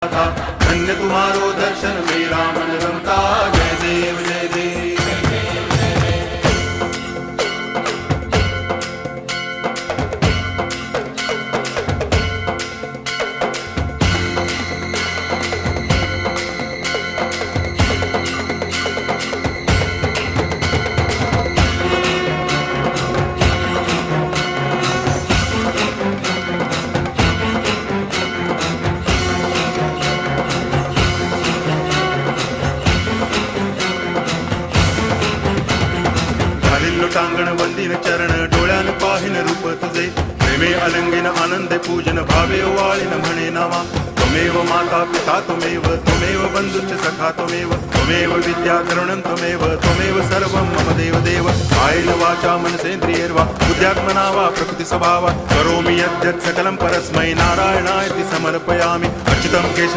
धन्य तुम्हारो दर्शन मेरा मन रमता। जय देव जय देव। लोटांगण वंदिन चरण डोळ्यान पाहिन रूप तुझे। प्रेमे अलंगिन आनंदे पूजन भावे वाळीन म्हणे नामा। त्वमेव माता पिता त्वमेव बंधुश्च सखा त्वमेव विद्या करुणं त्वमेव सर्वं मम देव देव। कायेन वाचा मनसेन्द्रियैर्वा बुद्ध्यात्मना वा प्रकृति स्वभावात् करोमि यद्यत् सकलं परस्मै नारायणायति समर्पयामि। अर्चितं केशवं